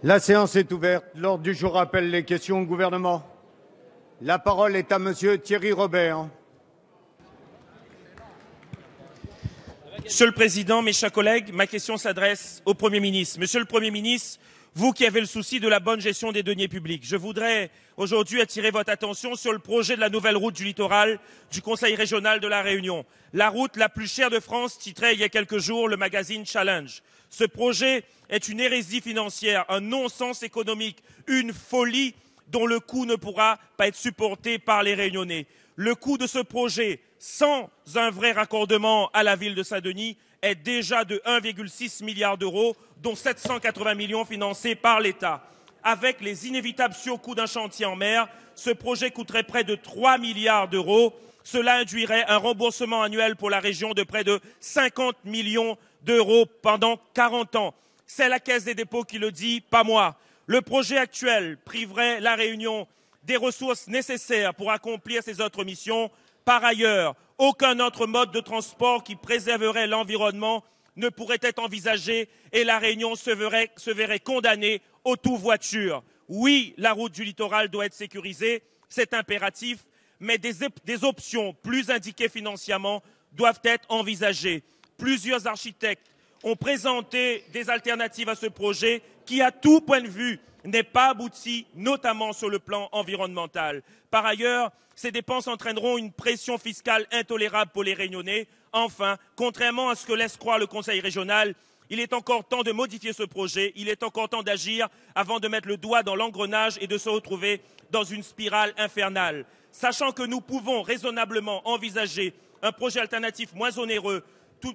La séance est ouverte. L'ordre du jour appelle les questions au gouvernement. La parole est à Monsieur Thierry Robert. Monsieur le Président, mes chers collègues, ma question s'adresse au Premier ministre. Monsieur le Premier ministre, vous qui avez le souci de la bonne gestion des deniers publics, je voudrais aujourd'hui attirer votre attention sur le projet de la nouvelle route du littoral du Conseil régional de la Réunion. La route la plus chère de France, titrait il y a quelques jours le magazine Challenge. Ce projet est une hérésie financière, un non-sens économique, une folie dont le coût ne pourra pas être supporté par les Réunionnais. Le coût de ce projet, sans un vrai raccordement à la ville de Saint-Denis, est déjà de 1,6 milliard d'euros, dont 780 millions financés par l'État. Avec les inévitables surcoûts d'un chantier en mer, ce projet coûterait près de 3 milliards d'euros. Cela induirait un remboursement annuel pour la région de près de 50 millions d'euros pendant 40 ans. C'est la Caisse des dépôts qui le dit, pas moi. Le projet actuel priverait la Réunion des ressources nécessaires pour accomplir ses autres missions. Par ailleurs, aucun autre mode de transport qui préserverait l'environnement ne pourrait être envisagé et la Réunion se verrait condamnée au tout-voiture. Oui, la route du littoral doit être sécurisée, c'est impératif, mais des options plus indiquées financièrement doivent être envisagées. Plusieurs architectes ont présenté des alternatives à ce projet qui, à tout point de vue, n'est pas abouti, notamment sur le plan environnemental. Par ailleurs, ces dépenses entraîneront une pression fiscale intolérable pour les Réunionnais. Enfin, contrairement à ce que laisse croire le Conseil régional, il est encore temps de modifier ce projet, il est encore temps d'agir avant de mettre le doigt dans l'engrenage et de se retrouver dans une spirale infernale. Sachant que nous pouvons raisonnablement envisager un projet alternatif moins onéreux,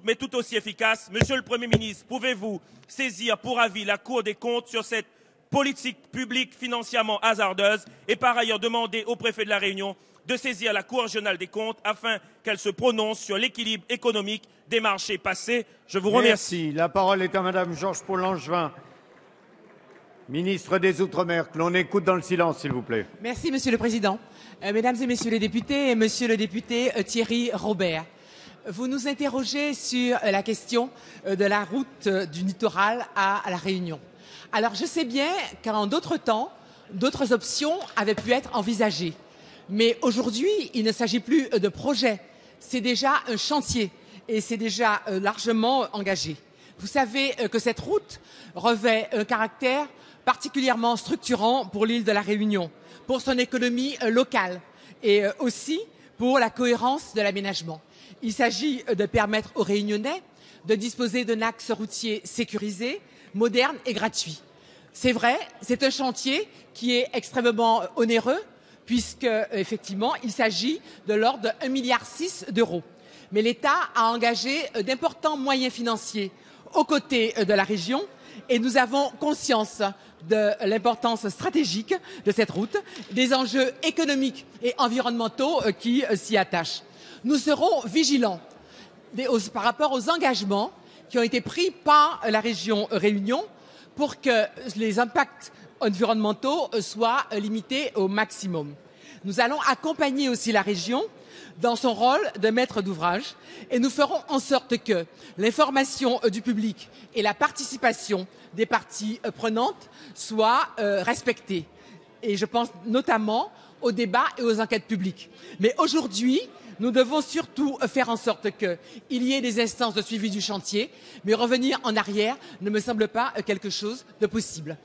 mais tout aussi efficace, Monsieur le Premier ministre, pouvez-vous saisir pour avis la Cour des comptes sur cette politique publique financièrement hasardeuse et par ailleurs demander au préfet de la Réunion de saisir la Cour régionale des comptes afin qu'elle se prononce sur l'équilibre économique des marchés passés. Je vous remercie. Merci. La parole est à Madame Georges Paul-Langevin, ministre des Outre-mer, que l'on écoute dans le silence, s'il vous plaît. Merci, Monsieur le Président. Mesdames et Messieurs les députés et Monsieur le député Thierry Robert, vous nous interrogez sur la question de la route du littoral à la Réunion. Alors, je sais bien qu'en d'autres temps, d'autres options avaient pu être envisagées. Mais aujourd'hui, il ne s'agit plus de projet. C'est déjà un chantier et c'est déjà largement engagé. Vous savez que cette route revêt un caractère particulièrement structurant pour l'île de la Réunion, pour son économie locale et aussi pour la cohérence de l'aménagement. Il s'agit de permettre aux Réunionnais de disposer d'un axe routier sécurisé, moderne et gratuit. C'est vrai, c'est un chantier qui est extrêmement onéreux puisque, effectivement, il s'agit de l'ordre de 1,6 milliard d'euros. Mais l'État a engagé d'importants moyens financiers aux côtés de la région et nous avons conscience de l'importance stratégique de cette route, des enjeux économiques et environnementaux qui s'y attachent. Nous serons vigilants par rapport aux engagements qui ont été pris par la région Réunion pour que les impacts environnementaux soient limités au maximum. Nous allons accompagner aussi la région dans son rôle de maître d'ouvrage et nous ferons en sorte que l'information du public et la participation des parties prenantes soient respectées. Et je pense notamment aux débats et aux enquêtes publiques. Mais aujourd'hui, nous devons surtout faire en sorte qu'il y ait des instances de suivi du chantier, mais revenir en arrière ne me semble pas quelque chose de possible.